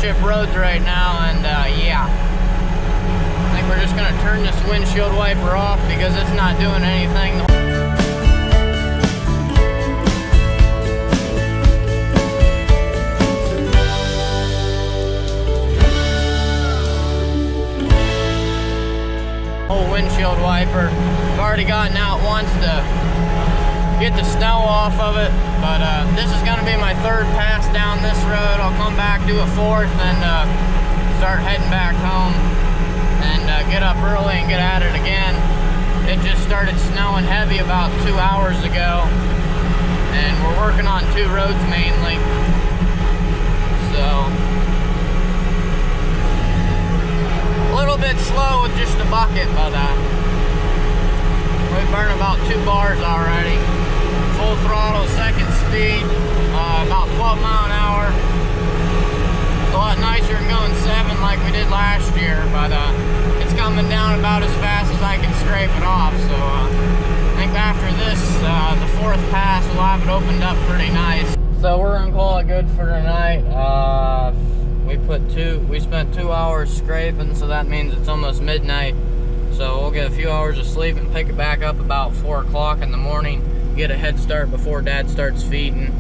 township roads right now, and yeah. I think we're just gonna turn this windshield wiper off because it's not doing anything. Whole windshield wiper. I've already gotten out once to get the snow off of it, but this is gonna be my third pass down this road. I'll come back, do a fourth, and start heading back home and get up early and get at it again. It just started snowing heavy about 2 hours ago, and we're working on 2 roads mainly, so a little bit slow with just a bucket, but we burned about 2 bars already. Full throttle, second speed, about 12 mile an hour. It's a lot nicer than going 7 like we did last year, but it's coming down about as fast as I can scrape it off. So I think after this, the 4th pass, we'll have it opened up pretty nice. So we're gonna call it good for tonight. We spent 2 hours scraping, so that means it's almost midnight. So we'll get a few hours of sleep and pick it back up about 4 o'clock in the morning. Get a head start before Dad starts feeding.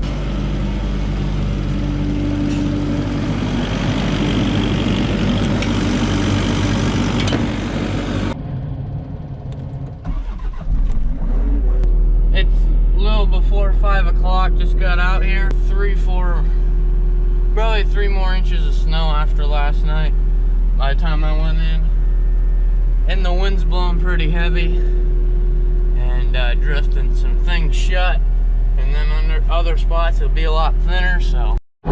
It's a little before 5 o'clock, just got out here. Probably 3 more inches of snow after last night by the time I went in. And the wind's blowing pretty heavy and drifting some things shut. And then under other spots it'll be a lot thinner, so. We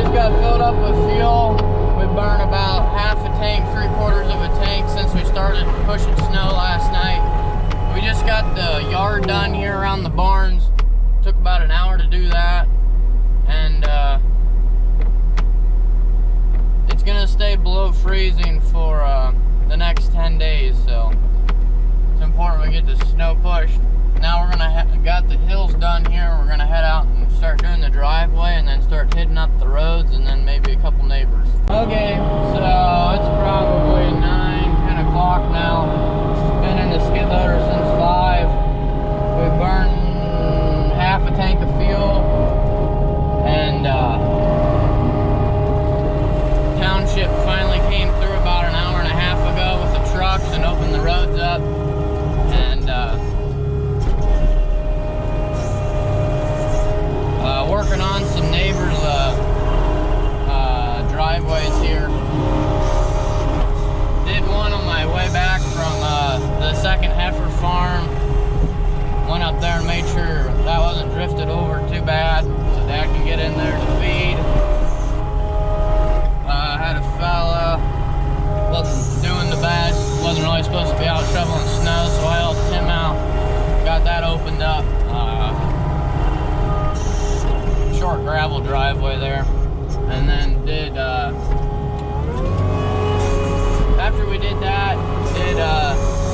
just got filled up with fuel. We burned about half a tank, 3/4 of a tank since we started pushing snow last night. We just got the yard done here around the barns. Took about an hour to do that. And it's gonna stay below freezing for the next 10 days, so it's important we get the snow pushed. Now we're gonna got the hills done here. We're gonna head out and start doing the driveway, and then start hitting up the roads, and then maybe a couple neighbors. Okay, so it's probably 9-10 o'clock now. Been in the skid loader since 5. We burned half a tank of fuel, and township finally came through about an hour and a half ago with the trucks and opened the roads up, and working on some neighbors' driveways here. Did one on my way back from the second heifer farm. Went up there and made sure that wasn't drifted over too bad, so Dad can get in there to feed. Had a fella, wasn't doing the best, wasn't really supposed to be out shoveling snow, so I helped him out. Got that opened up. Short gravel driveway there. And then did, after we did that, did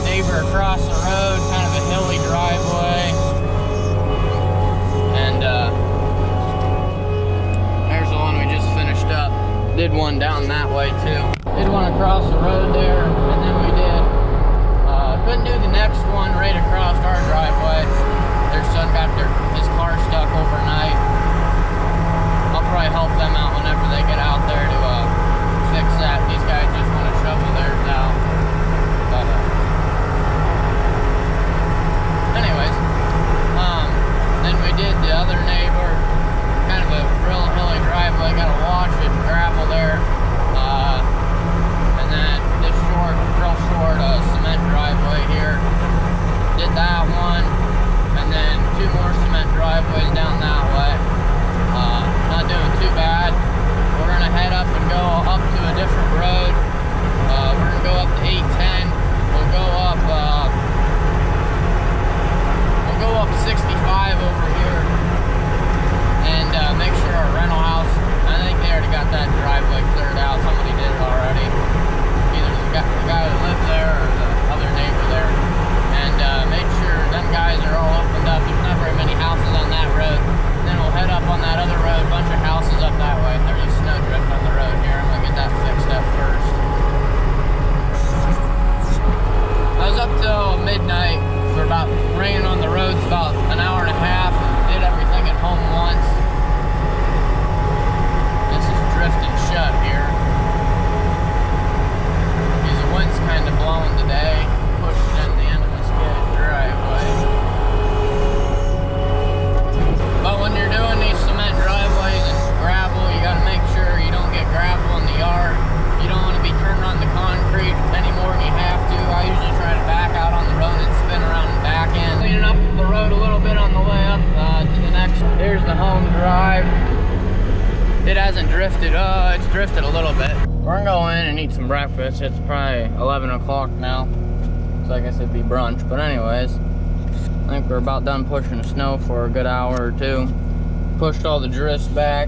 neighbor across the road, kind of a hilly driveway. And there's the one we just finished up. Did one down that way too. Did one across the road there, and then we did, couldn't do the next one right across our driveway. Their son got his car stuck overnight. I'll probably help them out whenever they get out there to fix that. These guys just want to shovel theirs out. But anyways, then we did the other neighbor, kind of a real hilly driveway, got to wash it, gravel there, and then this real short cement driveway here. Did that one, and then 2 more cement driveways down that way. Not doing too bad. We're gonna head up and go up to a different road. We're gonna go up to 810. We'll go up 65 over here, and make sure our rental house. I think they already got that driveway cleared out. Somebody did it already. Either the guy that lived there or the other neighbor there. And make sure them guys are all opened up. There's not very many houses on that road. And then we'll head up on that other road, bunch of houses up that way. There's a hasn't drifted. It's drifted a little bit. We're gonna go in and eat some breakfast. It's probably 11 o'clock now. So I guess it'd be brunch. But anyways, I think we're about done pushing the snow for a good hour or two. Pushed all the drifts back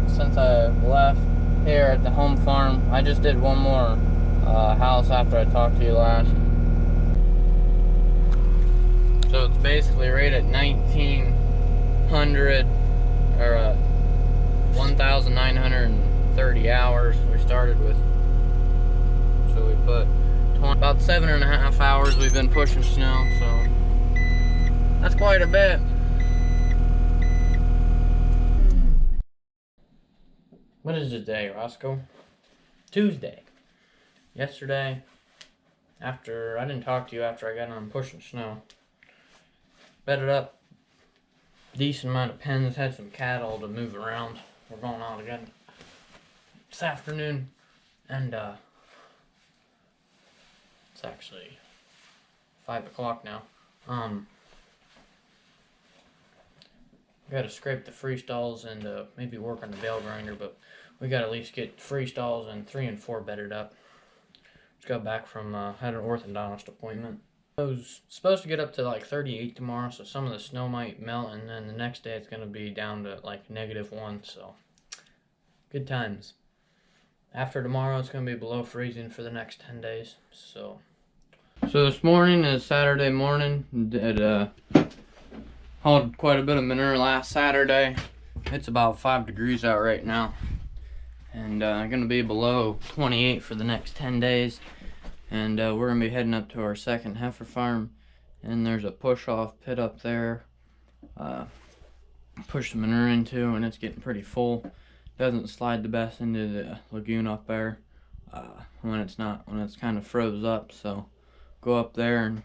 since I left here at the home farm. I just did one more house after I talked to you last. So it's basically right at 1900 or 1930 hours we started with. So we put about 7.5 hours we've been pushing snow, so that's quite a bit. What is the day, Roscoe? Tuesday. Yesterday, I didn't talk to you after I got on pushing snow. Bedded up decent amount of pens, had some cattle to move around. We're going out again this afternoon, and it's actually 5 o'clock now. Got to scrape the free stalls and maybe work on the bale grinder, but we got to at least get free stalls and 3 and 4 bedded up. Just got back from had an orthodontist appointment. I was supposed to get up to like 38 tomorrow, so some of the snow might melt, and then the next day it's going to be down to like -1, so good times. After tomorrow it's going to be below freezing for the next 10 days. So this morning is Saturday morning. It hauled quite a bit of manure last Saturday. It's about 5 degrees out right now, and going to be below 28 for the next 10 days. And we're going to be heading up to our second heifer farm, and there's a push-off pit up there. Push the manure into, and it's getting pretty full. Doesn't slide the best into the lagoon up there when it's kind of froze up. So go up there and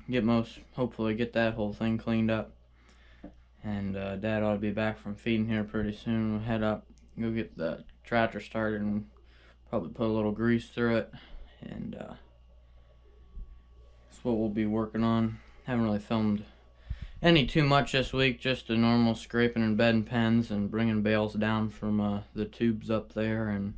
hopefully get that whole thing cleaned up. And Dad ought to be back from feeding here pretty soon. We'll head up, go get the tractor started, and probably put a little grease through it. And that's what we'll be working on. Haven't really filmed any too much this week, just the normal scraping and bedding pens and bringing bales down from the tubes up there, and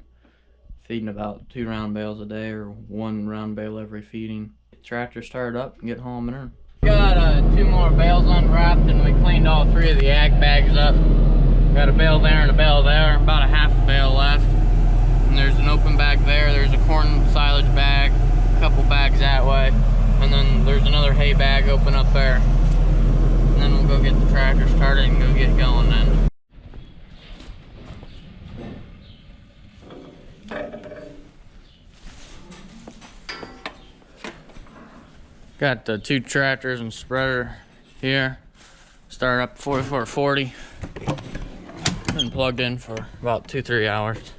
feeding about 2 round bales a day, or 1 round bale every feeding. Get the tractor started up and get home manure. Got 2 more bales unwrapped, and we cleaned all 3 of the ag bags up. Got a bale there and a bale there, about a half a bale left. And there's an open bag there, there's a corn silage bag, a couple bags that way, and then there's another hay bag open up there. And then we'll go get the tractor started and go get going then. Got the 2 tractors and spreader here. Started up 4440. Been plugged in for about 2-3 hours.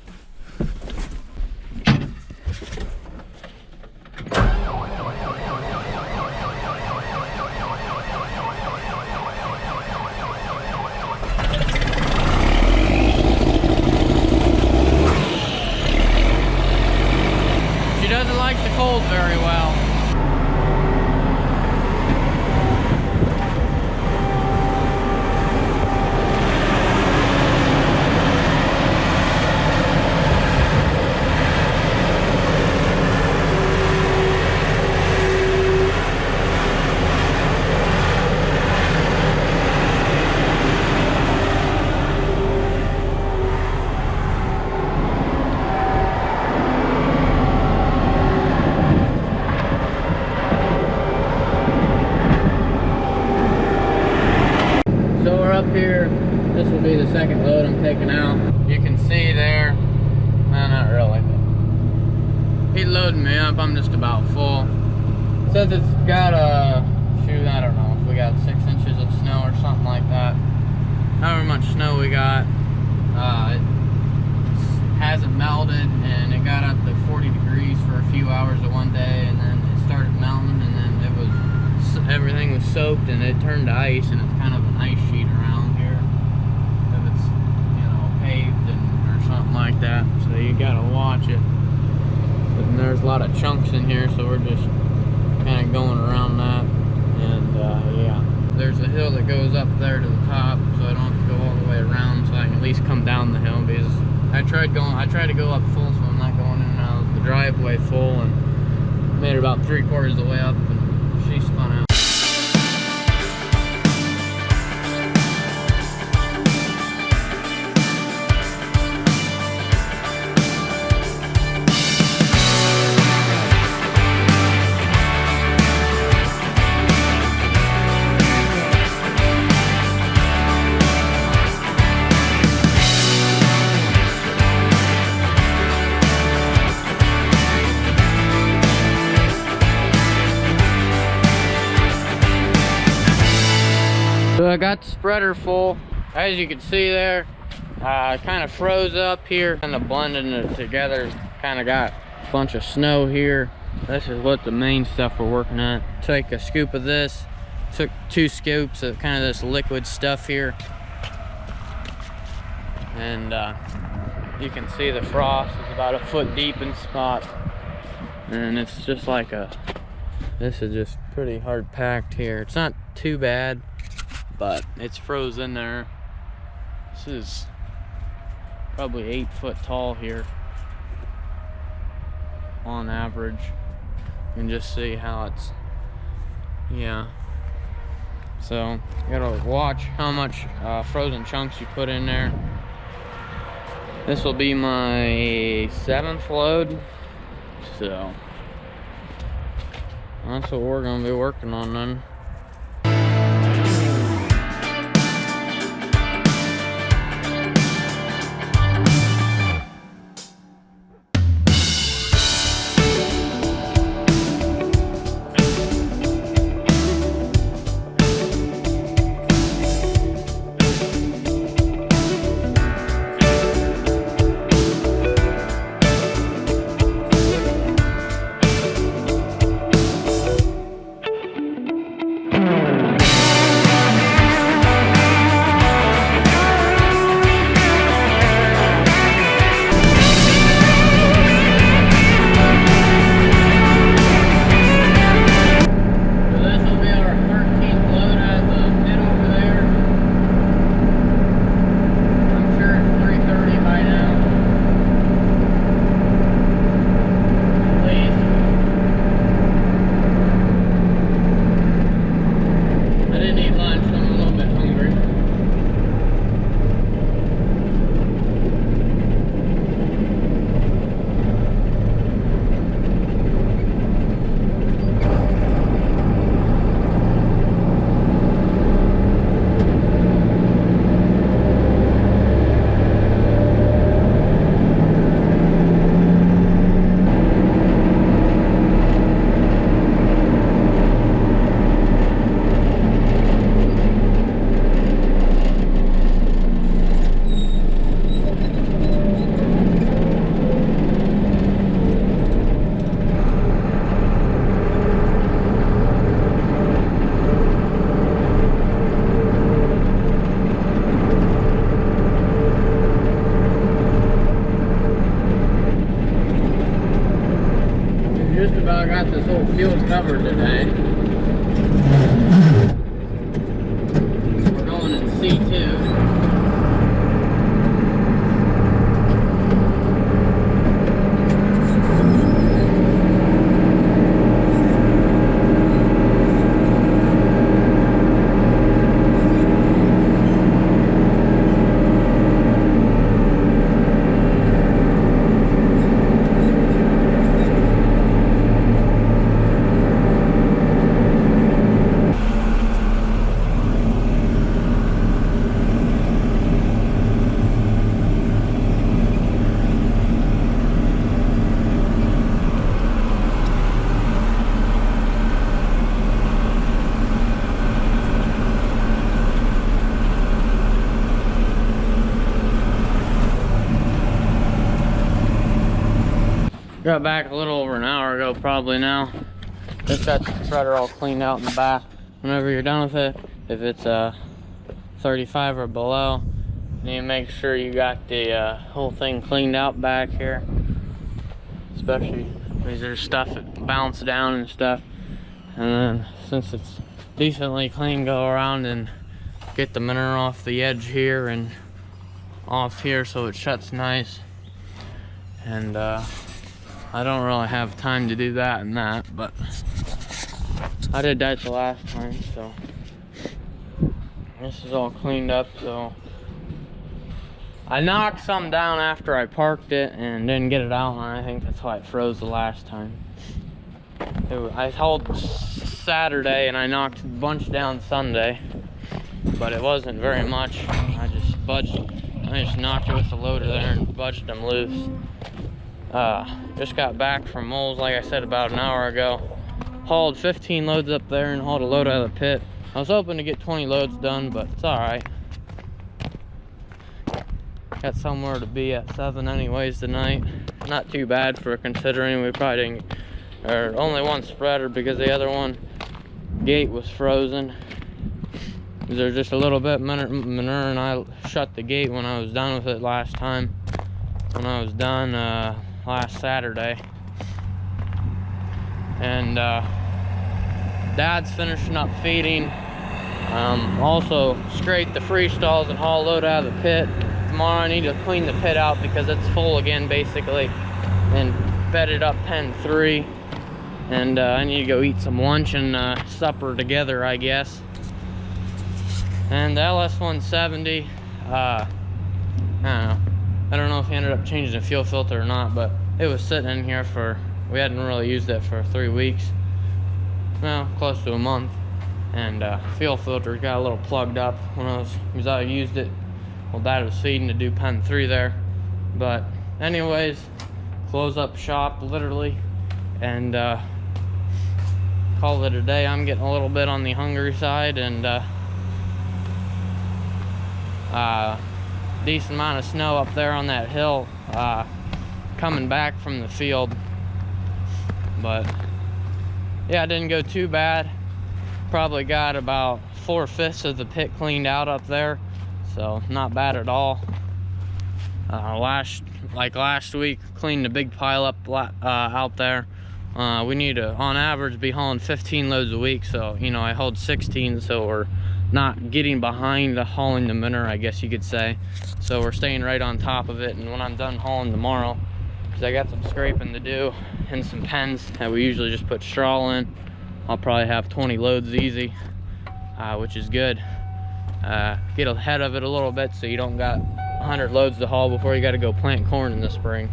She doesn't like the cold very well. Here, this will be the second load I'm taking out. You can see there, well, not really, but he's loading me up. I'm just about full. Since it's got I don't know if we got 6 inches of snow or something like that. However much snow we got, it hasn't melted, and it got up to 40 degrees for a few hours of one day, and then it started melting, and then everything was soaked, and it turned to ice, and it's kind of an ice sheet around here if it's, paved or something like that, so you gotta watch it. And there's a lot of chunks in here, so we're just kind of going around that. And yeah, there's a hill that goes up there to the top, so I don't have to go all the way around, so I can at least come down the hill, because I tried to go up full, so I'm not going in and out of the driveway full, and made it about 3/4 of the way up, and she spun out. So I got the spreader full. As you can see there, kind of froze up here, kind of blending it together. Kind of got a bunch of snow here. This is what the main stuff we're working on. Take a scoop of this, took 2 scoops of kind of this liquid stuff here, and you can see the frost is about 1 foot deep in spots, and it's just like this is just pretty hard packed here. It's not too bad, but it's frozen there. This is probably 8 foot tall here on average. You can just see how it's, yeah. So you gotta watch how much frozen chunks you put in there. This will be my 7th load, so that's what we're gonna be working on then. Just about got this whole field covered today. We're going in C2. Got back a little over an hour ago probably now. Just got the spreader all cleaned out in the back. Whenever you're done with it, if it's 35 or below, you need to make sure you got the whole thing cleaned out back here. Especially because there's stuff that bounced down and stuff. And then since it's decently clean, go around and get the manure off the edge here and off here so it shuts nice. and I don't really have time to do that and that, but I did that the last time, so this is all cleaned up. So I knocked some down after I parked it and didn't get it out, and I think that's why it froze the last time. I hauled Saturday and I knocked a bunch down Sunday, but it wasn't very much. I just knocked it with the loader there and budged them loose. Just got back from Moles, like I said, about an hour ago. Hauled 15 loads up there and hauled a load out of the pit. I was hoping to get 20 loads done, but it's all right. Got somewhere to be at 7 anyways tonight. Not too bad for considering we probably didn't, or only one spreader because the other one gate was frozen. There's just a little bit manure, and I shut the gate when I was done with it last time. When I was done last Saturday. And Dad's finishing up feeding. Also scraped the free stalls and haul a load out of the pit. Tomorrow I need to clean the pit out because it's full again basically, and bed it up pen 3. And I need to go eat some lunch and supper together, I guess. And the LS170, I don't know if he ended up changing the fuel filter or not, but it was sitting in here we hadn't really used it for 3 weeks. Well, close to a month. And fuel filter got a little plugged up because I used it while Dad was feeding to do pen 3 there. But anyways, close up shop literally and call it a day. I'm getting a little bit on the hungry side, and decent amount of snow up there on that hill coming back from the field. But yeah, it didn't go too bad. Probably got about 4/5 of the pit cleaned out up there, so not bad at all. Last week, cleaned a big pile up out there. We need to, on average, be hauling 15 loads a week, so you know I hauled 16, so we're not getting behind the hauling the manure, I guess you could say. So we're staying right on top of it, and when I'm done hauling tomorrow, because I got some scraping to do and some pens that we usually just put straw in, I'll probably have 20 loads easy, which is good. Get ahead of it a little bit so you don't got 100 loads to haul before you got to go plant corn in the spring.